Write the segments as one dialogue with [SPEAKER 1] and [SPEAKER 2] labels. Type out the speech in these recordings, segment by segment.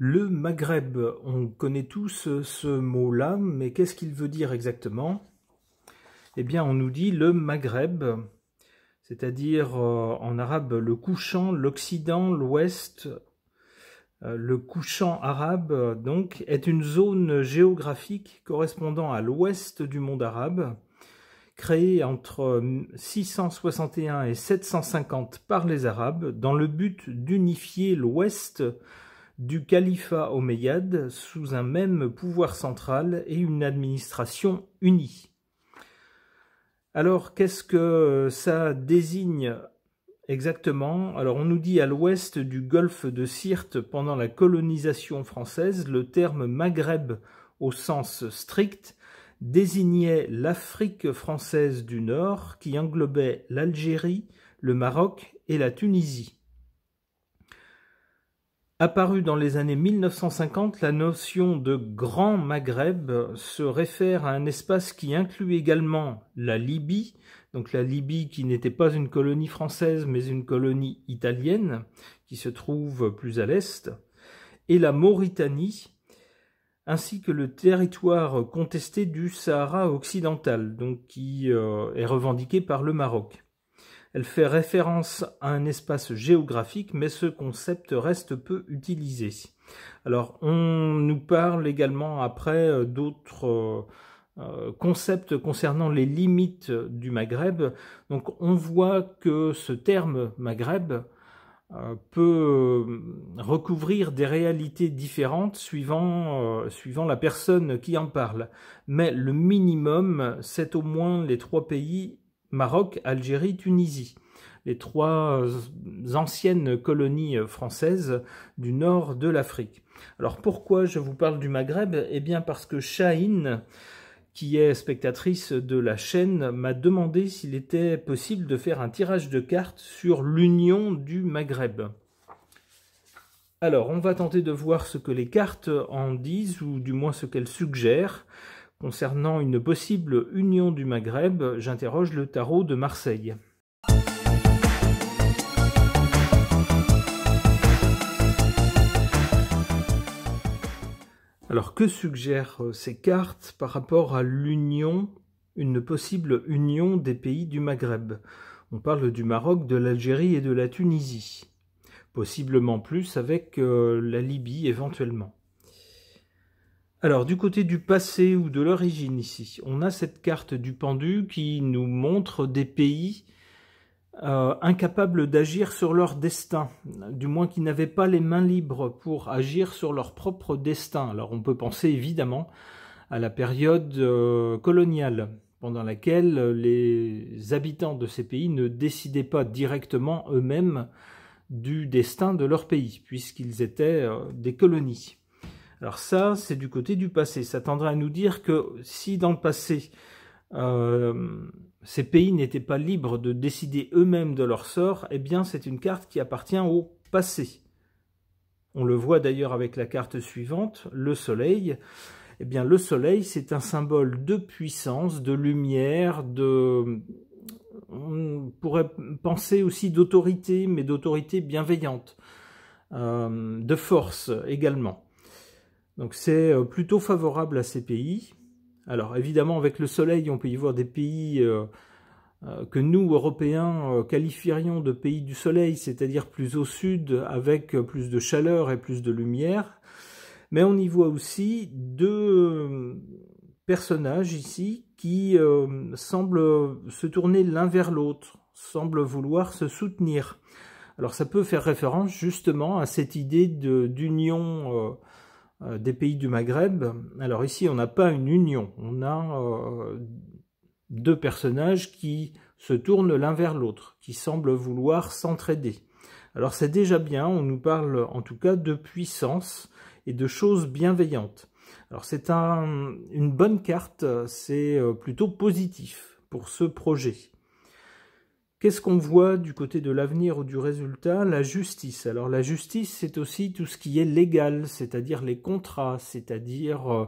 [SPEAKER 1] Le Maghreb, on connaît tous ce mot-là, mais qu'est-ce qu'il veut dire exactement? Eh bien, on nous dit le Maghreb, c'est-à-dire en arabe le couchant, l'Occident, l'Ouest. Le couchant arabe, donc, est une zone géographique correspondant à l'ouest du monde arabe, créée entre 661 et 750 par les Arabes, dans le but d'unifier l'ouest du califat omeyyade sous un même pouvoir central et une administration unie. Alors, qu'est-ce que ça désigne exactement? Alors, on nous dit à l'ouest du golfe de Sirte, pendant la colonisation française, le terme Maghreb au sens strict désignait l'Afrique française du Nord qui englobait l'Algérie, le Maroc et la Tunisie. Apparue dans les années 1950, la notion de Grand Maghreb se réfère à un espace qui inclut également la Libye, donc la Libye qui n'était pas une colonie française mais une colonie italienne, qui se trouve plus à l'est, et la Mauritanie, ainsi que le territoire contesté du Sahara occidental, donc qui est revendiqué par le Maroc. Elle fait référence à un espace géographique, mais ce concept reste peu utilisé. Alors, on nous parle également après d'autres concepts concernant les limites du Maghreb. Donc, on voit que ce terme Maghreb peut recouvrir des réalités différentes suivant la personne qui en parle. Mais le minimum, c'est au moins les trois pays: Maroc, Algérie, Tunisie, les trois anciennes colonies françaises du nord de l'Afrique. Alors pourquoi je vous parle du Maghreb? Eh bien parce que Chahine, qui est spectatrice de la chaîne, m'a demandé s'il était possible de faire un tirage de cartes sur l'union du Maghreb. Alors on va tenter de voir ce que les cartes en disent, ou du moins ce qu'elles suggèrent. Concernant une possible union du Maghreb, j'interroge le tarot de Marseille. Alors, que suggèrent ces cartes par rapport à l'union, une possible union des pays du Maghreb? On parle du Maroc, de l'Algérie et de la Tunisie. Possiblement plus avec la Libye éventuellement. Alors, du côté du passé ou de l'origine ici, on a cette carte du pendu qui nous montre des pays incapables d'agir sur leur destin, du moins qui n'avaient pas les mains libres pour agir sur leur propre destin. Alors, on peut penser évidemment à la période coloniale, pendant laquelle les habitants de ces pays ne décidaient pas directement eux-mêmes du destin de leur pays, puisqu'ils étaient des colonies. Alors ça, c'est du côté du passé. Ça tendrait à nous dire que si dans le passé, ces pays n'étaient pas libres de décider eux-mêmes de leur sort, eh bien c'est une carte qui appartient au passé. On le voit d'ailleurs avec la carte suivante, le soleil. Eh bien le soleil, c'est un symbole de puissance, de lumière, on pourrait penser aussi d'autorité, mais d'autorité bienveillante, de force également. Donc c'est plutôt favorable à ces pays. Alors évidemment, avec le soleil, on peut y voir des pays que nous, Européens, qualifierions de pays du soleil, c'est-à-dire plus au sud, avec plus de chaleur et plus de lumière. Mais on y voit aussi deux personnages ici qui semblent se tourner l'un vers l'autre, semblent vouloir se soutenir. Alors ça peut faire référence justement à cette idée d'union des pays du Maghreb. Alors ici, on n'a pas une union, on a deux personnages qui se tournent l'un vers l'autre, qui semblent vouloir s'entraider. Alors c'est déjà bien, on nous parle en tout cas de puissance et de choses bienveillantes. Alors c'est une bonne carte, c'est plutôt positif pour ce projet. Qu'est-ce qu'on voit du côté de l'avenir ou du résultat? La justice. Alors la justice, c'est aussi tout ce qui est légal, c'est-à-dire les contrats, c'est-à-dire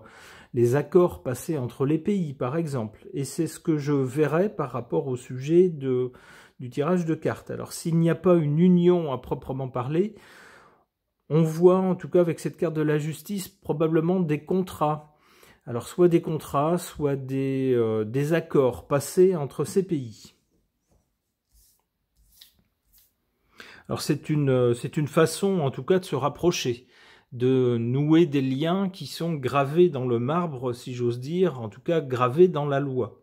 [SPEAKER 1] les accords passés entre les pays, par exemple. Et c'est ce que je verrai par rapport au sujet du tirage de cartes. Alors s'il n'y a pas une union à proprement parler, On voit en tout cas avec cette carte de la justice probablement des contrats. Alors soit des contrats, soit des accords passés entre ces pays. Alors c'est une façon en tout cas de se rapprocher, de nouer des liens qui sont gravés dans le marbre, si j'ose dire, en tout cas gravés dans la loi.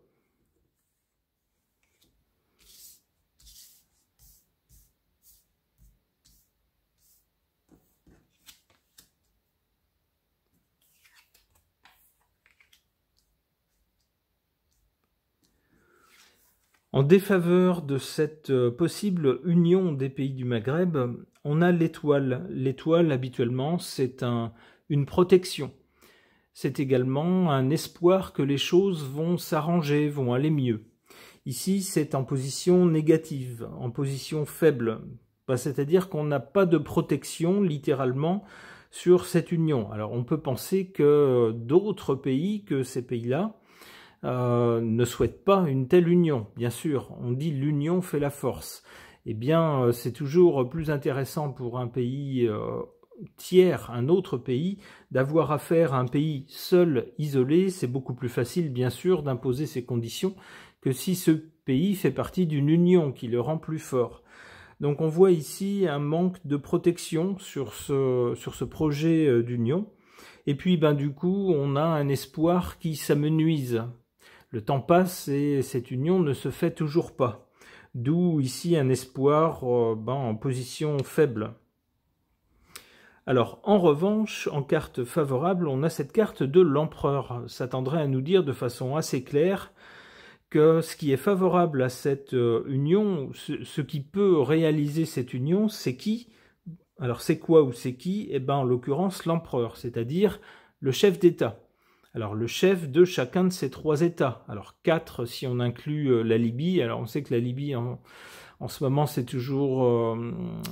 [SPEAKER 1] En défaveur de cette possible union des pays du Maghreb, on a l'étoile. L'étoile, habituellement, c'est une protection. C'est également un espoir que les choses vont s'arranger, vont aller mieux. Ici, c'est en position négative, en position faible. C'est-à-dire qu'on n'a pas de protection, littéralement, sur cette union. Alors, on peut penser que d'autres pays que ces pays-là ne souhaitent pas une telle union. Bien sûr, on dit l'union fait la force. Eh bien, c'est toujours plus intéressant pour un pays tiers, un autre pays, d'avoir affaire à un pays seul, isolé. C'est beaucoup plus facile, bien sûr, d'imposer ces conditions que si ce pays fait partie d'une union qui le rend plus fort. Donc on voit ici un manque de protection sur ce projet d'union. Et puis, du coup, on a un espoir qui s'amenuise. Le temps passe et cette union ne se fait toujours pas. D'où ici un espoir en position faible. Alors, en revanche, en carte favorable, on a cette carte de l'empereur. Ça tendrait à nous dire de façon assez claire que ce qui est favorable à cette union, ce qui peut réaliser cette union, c'est qui? Alors, c'est quoi ou c'est qui? Eh bien, en l'occurrence, l'empereur, c'est-à-dire le chef d'État. Alors, le chef de chacun de ces 3 États. Alors, 4 si on inclut la Libye. Alors, on sait que la Libye, en ce moment, c'est toujours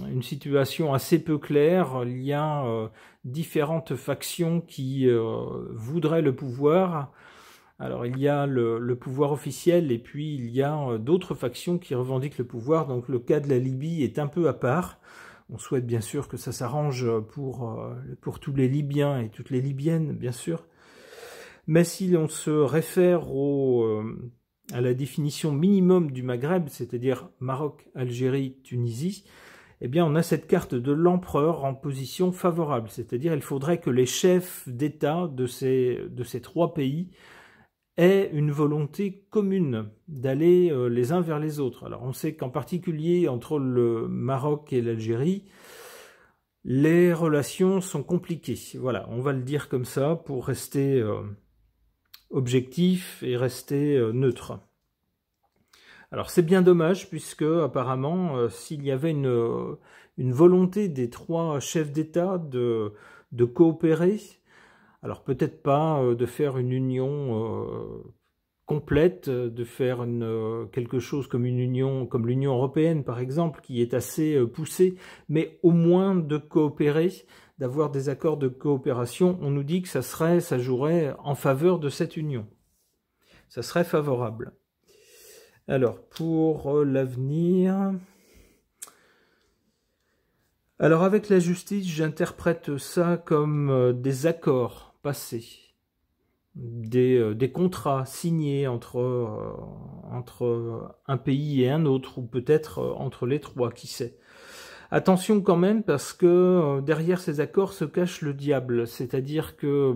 [SPEAKER 1] une situation assez peu claire. Il y a différentes factions qui voudraient le pouvoir. Alors, il y a le pouvoir officiel et puis il y a d'autres factions qui revendiquent le pouvoir. Donc, le cas de la Libye est un peu à part. On souhaite bien sûr que ça s'arrange pour tous les Libyens et toutes les Libyennes, bien sûr. Mais si l'on se réfère à la définition minimum du Maghreb, c'est-à-dire Maroc, Algérie, Tunisie, eh bien on a cette carte de l'empereur en position favorable. C'est-à-dire il faudrait que les chefs d'État de ces 3 pays aient une volonté commune d'aller les uns vers les autres. Alors on sait qu'en particulier entre le Maroc et l'Algérie, les relations sont compliquées. Voilà, on va le dire comme ça pour rester objectif et rester neutre. Alors c'est bien dommage puisque apparemment s'il y avait une volonté des 3 chefs d'État de coopérer, alors peut-être pas de faire une union complète, de faire quelque chose comme une union, comme l'Union européenne par exemple, qui est assez poussée, mais au moins de coopérer, d'avoir des accords de coopération. On nous dit que ça jouerait en faveur de cette union. Ça serait favorable. Alors, pour l'avenir... Alors, avec la justice, j'interprète ça comme des accords passés, des contrats signés entre un pays et un autre, ou peut-être entre les 3, qui sait. Attention quand même, parce que derrière ces accords se cache le diable, c'est-à-dire que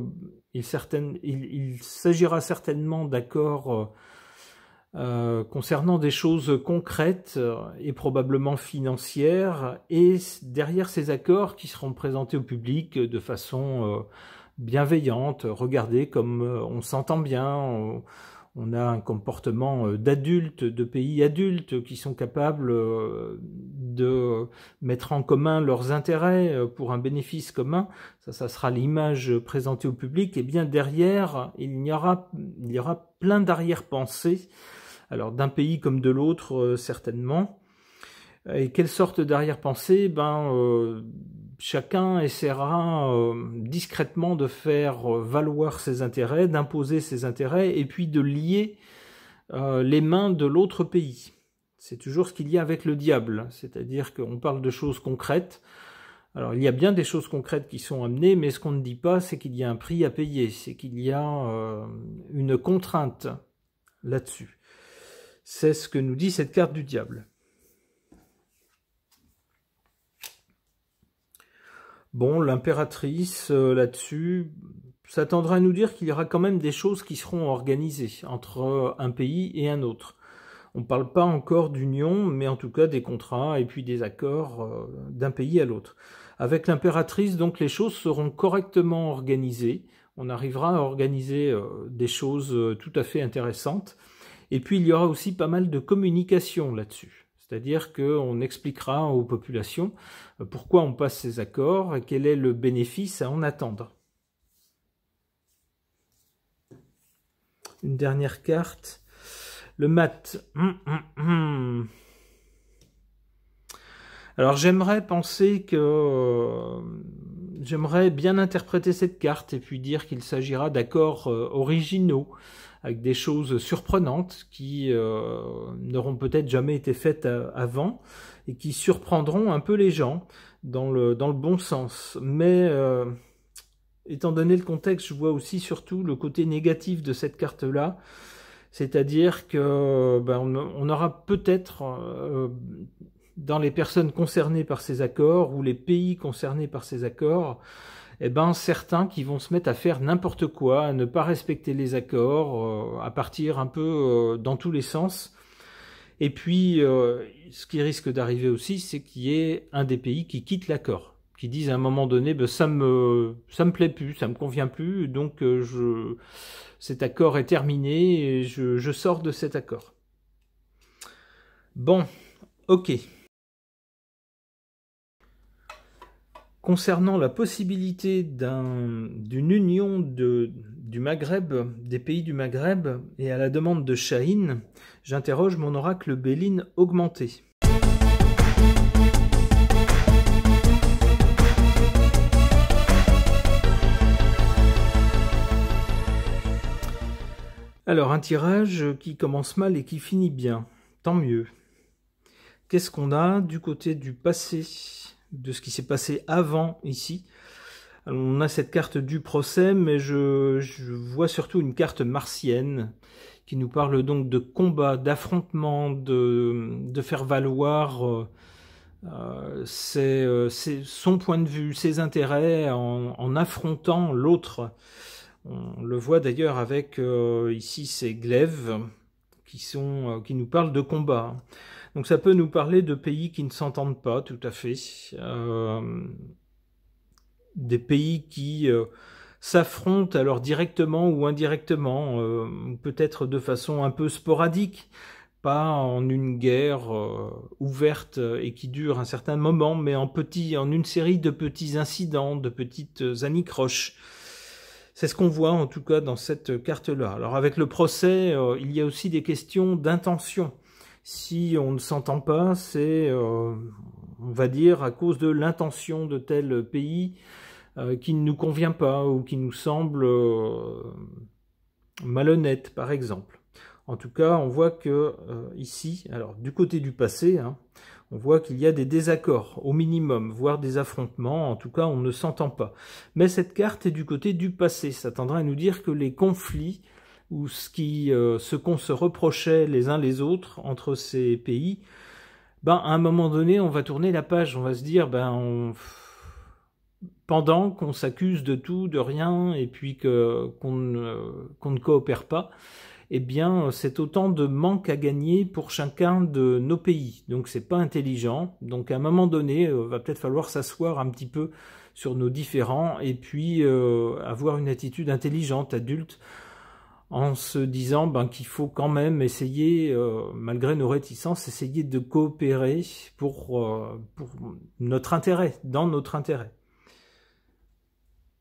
[SPEAKER 1] il s'agira certainement d'accords concernant des choses concrètes et probablement financières, et derrière ces accords qui seront présentés au public de façon bienveillante, regardez comme on s'entend bien, on a un comportement d'adultes, de pays adultes qui sont capables de mettre en commun leurs intérêts pour un bénéfice commun. Ça sera l'image présentée au public. Et bien derrière, il y aura plein d'arrière-pensées. Alors d'un pays comme de l'autre, certainement. Et quelle sorte d'arrière-pensée? Chacun essaiera discrètement de faire valoir ses intérêts, d'imposer ses intérêts, et puis de lier les mains de l'autre pays. C'est toujours ce qu'il y a avec le diable, c'est-à-dire qu'on parle de choses concrètes, Alors, il y a bien des choses concrètes qui sont amenées, mais ce qu'on ne dit pas, c'est qu'il y a un prix à payer, c'est qu'il y a une contrainte là-dessus. C'est ce que nous dit cette carte du diable. Bon, l'impératrice, là-dessus, ça tendra à nous dire qu'il y aura quand même des choses qui seront organisées entre un pays et un autre. On ne parle pas encore d'union, mais en tout cas des contrats et puis des accords d'un pays à l'autre. Avec l'impératrice, donc, les choses seront correctement organisées. On arrivera à organiser des choses tout à fait intéressantes. Et puis, il y aura aussi pas mal de communication là-dessus. C'est-à-dire qu'on expliquera aux populations pourquoi on passe ces accords et quel est le bénéfice à en attendre. Une dernière carte. Le mat. Alors j'aimerais penser que j'aimerais bien interpréter cette carte et puis dire qu'il s'agira d'accords originaux avec des choses surprenantes qui n'auront peut-être jamais été faites avant et qui surprendront un peu les gens dans le bon sens. Mais étant donné le contexte, je vois aussi surtout le côté négatif de cette carte-là. C'est-à-dire que on aura peut-être dans les personnes concernées par ces accords ou les pays concernés par ces accords, certains qui vont se mettre à faire n'importe quoi, à ne pas respecter les accords, à partir un peu dans tous les sens. Et puis, ce qui risque d'arriver aussi, c'est qu'il y ait un des pays qui quitte l'accord, qui disent à un moment donné, ça me plaît plus, ça me convient plus, donc cet accord est terminé et je sors de cet accord. Bon, ok. Concernant la possibilité d'une union du Maghreb, des pays du Maghreb, et à la demande de Chahine, j'interroge mon oracle Béline augmenté. Alors, un tirage qui commence mal et qui finit bien. Tant mieux. Qu'est-ce qu'on a du côté du passé, de ce qui s'est passé avant ici? Alors, on a cette carte du procès, mais je vois surtout une carte martienne qui nous parle donc de combat, d'affrontement, de faire valoir son point de vue, ses intérêts en affrontant l'autre. On le voit d'ailleurs avec ici ces glaives qui nous parlent de combat. Donc ça peut nous parler de pays qui ne s'entendent pas tout à fait, des pays qui s'affrontent alors directement ou indirectement, peut-être de façon un peu sporadique, pas en une guerre ouverte et qui dure un certain moment, mais en une série de petits incidents, de petites anicroches. C'est ce qu'on voit en tout cas dans cette carte-là. Alors avec le procès, il y a aussi des questions d'intention. Si on ne s'entend pas, c'est, on va dire, à cause de l'intention de tel pays qui ne nous convient pas ou qui nous semble malhonnête, par exemple. En tout cas, on voit que ici, alors du côté du passé, on voit qu'il y a des désaccords, au minimum, voire des affrontements. En tout cas, on ne s'entend pas. Mais cette carte est du côté du passé. Ça tendra à nous dire que les conflits, ou ce qu'on se reprochait les uns les autres entre ces pays, à un moment donné, on va tourner la page. On va se dire, pendant qu'on s'accuse de tout, de rien, et puis qu'on ne coopère pas, eh bien, c'est autant de manque à gagner pour chacun de nos pays. Donc, c'est pas intelligent. Donc, à un moment donné, va peut-être falloir s'asseoir un petit peu sur nos différends et puis avoir une attitude intelligente, adulte, en se disant qu'il faut quand même essayer, malgré nos réticences, essayer de coopérer pour notre intérêt, dans notre intérêt.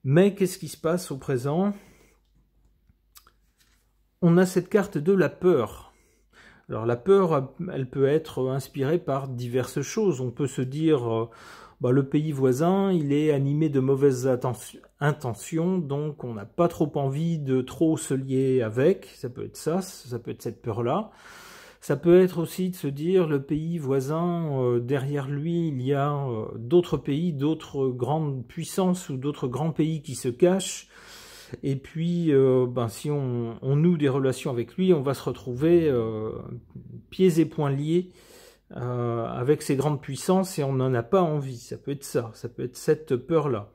[SPEAKER 1] Mais qu'est-ce qui se passe au présent ? On a cette carte de la peur. Alors la peur, elle peut être inspirée par diverses choses. On peut se dire, le pays voisin, il est animé de mauvaises intentions, donc on n'a pas trop envie de trop se lier avec. Ça peut être ça peut être cette peur-là. Ça peut être aussi de se dire le pays voisin, derrière lui, il y a d'autres pays, d'autres grandes puissances ou d'autres grands pays qui se cachent. Et puis, si on noue des relations avec lui, on va se retrouver pieds et poings liés avec ces grandes puissances et on n'en a pas envie. Ça peut être ça peut être cette peur-là.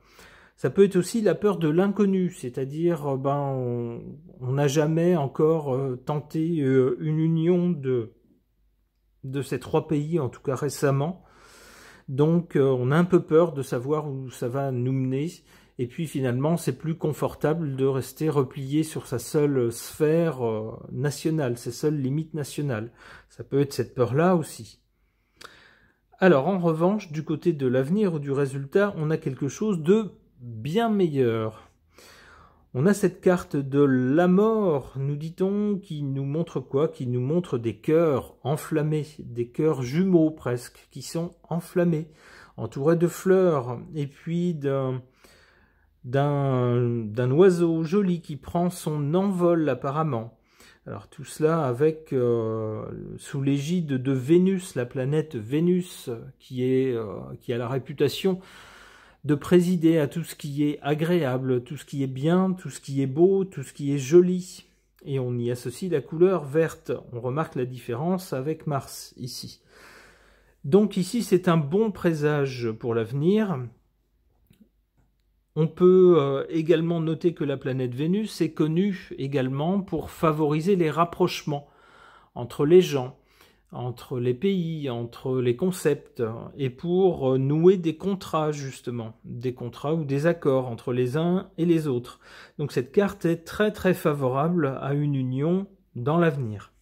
[SPEAKER 1] Ça peut être aussi la peur de l'inconnu, c'est-à-dire on n'a jamais encore tenté une union de ces trois pays, en tout cas récemment. Donc on a un peu peur de savoir où ça va nous mener. Et puis finalement, c'est plus confortable de rester replié sur sa seule sphère nationale, ses seules limites nationales. Ça peut être cette peur-là aussi. Alors en revanche, du côté de l'avenir ou du résultat, on a quelque chose de bien meilleur. On a cette carte de la mort, nous dit-on, qui nous montre quoi? Qui nous montre des cœurs enflammés, des cœurs jumeaux presque, qui sont enflammés, entourés de fleurs, et puis d'un oiseau joli qui prend son envol apparemment. Alors tout cela avec sous l'égide de Vénus, la planète Vénus, qui a la réputation de présider à tout ce qui est agréable, tout ce qui est bien, tout ce qui est beau, tout ce qui est joli. Et on y associe la couleur verte. On remarque la différence avec Mars ici. Donc ici, c'est un bon présage pour l'avenir. On peut également noter que la planète Vénus est connue également pour favoriser les rapprochements entre les gens, entre les pays, entre les concepts, et pour nouer des contrats justement, des contrats ou des accords entre les uns et les autres. Donc cette carte est très très favorable à une union dans l'avenir.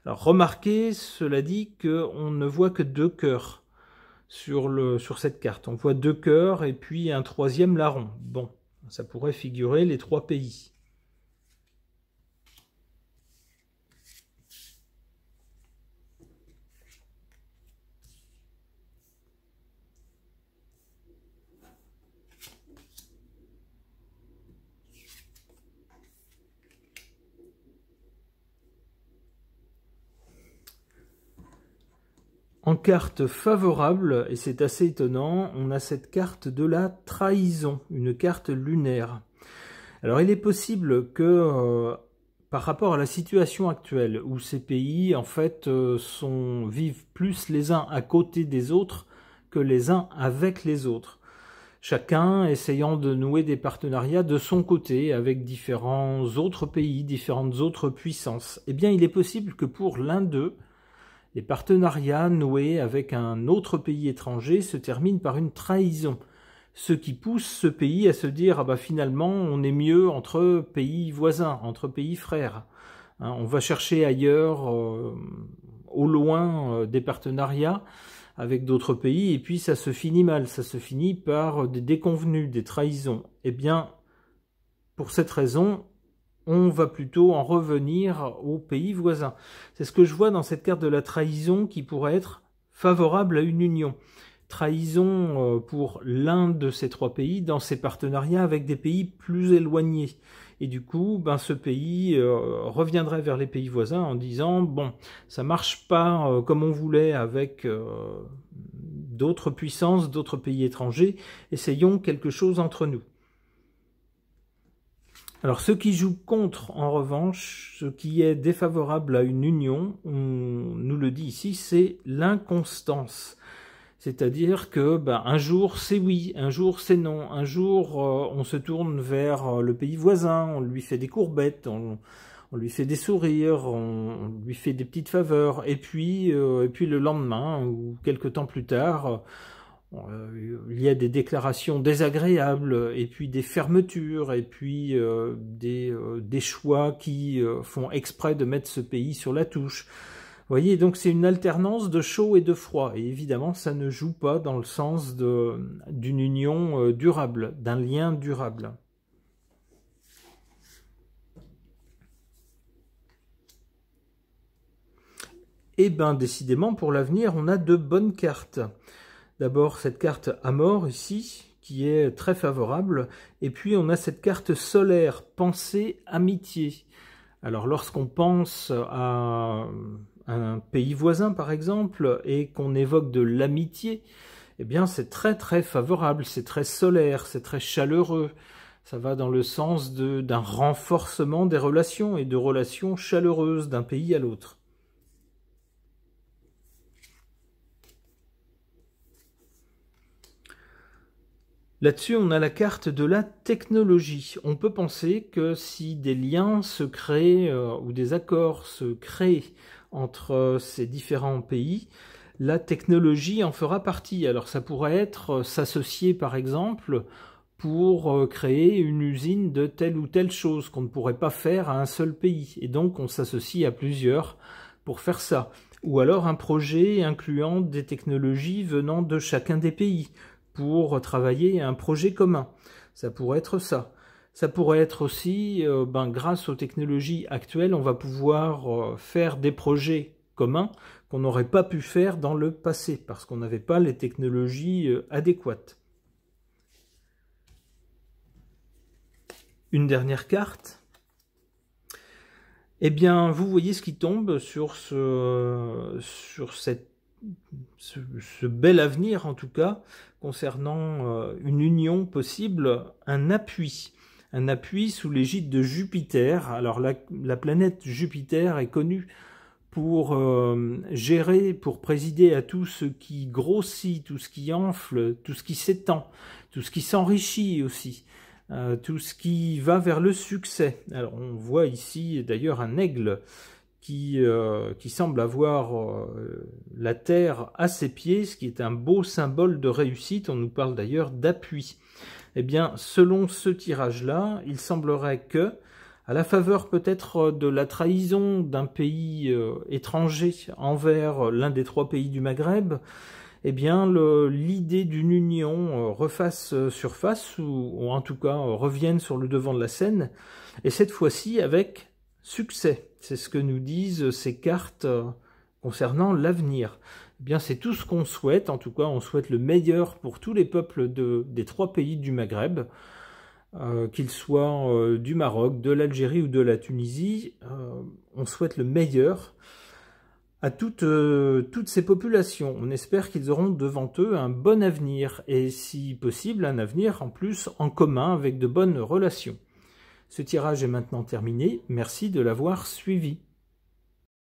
[SPEAKER 1] Alors remarquez, cela dit, qu'on ne voit que 2 cœurs sur cette carte. On voit 2 cœurs et puis un troisième larron. Bon, ça pourrait figurer les 3 pays. En carte favorable, et c'est assez étonnant, on a cette carte de la trahison, une carte lunaire. Alors il est possible que par rapport à la situation actuelle, où ces pays en fait vivent plus les uns à côté des autres que les uns avec les autres, chacun essayant de nouer des partenariats de son côté avec différents autres pays, différentes autres puissances, eh bien il est possible que pour l'un d'eux, les partenariats noués avec un autre pays étranger se terminent par une trahison, ce qui pousse ce pays à se dire finalement on est mieux entre pays voisins, entre pays frères. On va chercher ailleurs, au loin, des partenariats avec d'autres pays, et puis ça se finit mal, ça se finit par des déconvenues, des trahisons. Eh bien, pour cette raison, on va plutôt en revenir aux pays voisins. C'est ce que je vois dans cette carte de la trahison qui pourrait être favorable à une union. Trahison pour l'un de ces 3 pays dans ses partenariats avec des pays plus éloignés. Et du coup, ce pays reviendrait vers les pays voisins en disant « Bon, ça marche pas comme on voulait avec d'autres puissances, d'autres pays étrangers, essayons quelque chose entre nous. » Alors, ce qui joue contre, en revanche, ce qui est défavorable à une union, on nous le dit ici, c'est l'inconstance. C'est-à-dire que un jour c'est oui, un jour c'est non, un jour on se tourne vers le pays voisin, on lui fait des courbettes, on lui fait des sourires, on lui fait des petites faveurs, et puis le lendemain, ou quelque temps plus tard, il y a des déclarations désagréables, et puis des fermetures, et puis des choix qui font exprès de mettre ce pays sur la touche. Vous voyez, donc c'est une alternance de chaud et de froid, et évidemment ça ne joue pas dans le sens d'une union durable, d'un lien durable. Et décidément pour l'avenir on a de bonnes cartes. D'abord cette carte Amor ici, qui est très favorable, et puis on a cette carte solaire, pensée, amitié. Alors lorsqu'on pense à un pays voisin par exemple, et qu'on évoque de l'amitié, eh bien c'est très très favorable, c'est très solaire, c'est très chaleureux. Ça va dans le sens d'un renforcement des relations et de relations chaleureuses d'un pays à l'autre. Là-dessus, on a la carte de la technologie. On peut penser que si des liens se créent ou des accords se créent entre ces différents pays, la technologie en fera partie. Alors ça pourrait être s'associer par exemple pour créer une usine de telle ou telle chose qu'on ne pourrait pas faire à un seul pays. Et donc on s'associe à plusieurs pour faire ça. Ou alors un projet incluant des technologies venant de chacun des pays pour travailler à un projet commun. Ça pourrait être ça. Ça pourrait être aussi, grâce aux technologies actuelles, on va pouvoir faire des projets communs qu'on n'aurait pas pu faire dans le passé, parce qu'on n'avait pas les technologies adéquates. Une dernière carte. Eh bien, vous voyez ce qui tombe sur ce bel avenir, en tout cas, concernant une union possible, un appui sous l'égide de Jupiter. Alors la planète Jupiter est connue pour gérer, pour présider à tout ce qui grossit, tout ce qui enfle, tout ce qui s'étend, tout ce qui s'enrichit aussi. Tout ce qui va vers le succès. Alors on voit ici d'ailleurs un aigle qui semble avoir la terre à ses pieds, ce qui est un beau symbole de réussite. On nous parle d'ailleurs d'appui. Eh bien, selon ce tirage-là, il semblerait que, à la faveur peut-être de la trahison d'un pays étranger envers l'un des 3 pays du Maghreb, eh bien, l'idée d'une union refasse surface, ou en tout cas revienne sur le devant de la scène, et cette fois-ci avec succès. C'est ce que nous disent ces cartes concernant l'avenir. Eh bien, c'est tout ce qu'on souhaite. En tout cas, on souhaite le meilleur pour tous les peuples des 3 pays du Maghreb, qu'ils soient du Maroc, de l'Algérie ou de la Tunisie. On souhaite le meilleur à toutes ces populations. On espère qu'ils auront devant eux un bon avenir, et si possible, un avenir en plus en commun avec de bonnes relations. Ce tirage est maintenant terminé. Merci de l'avoir suivi.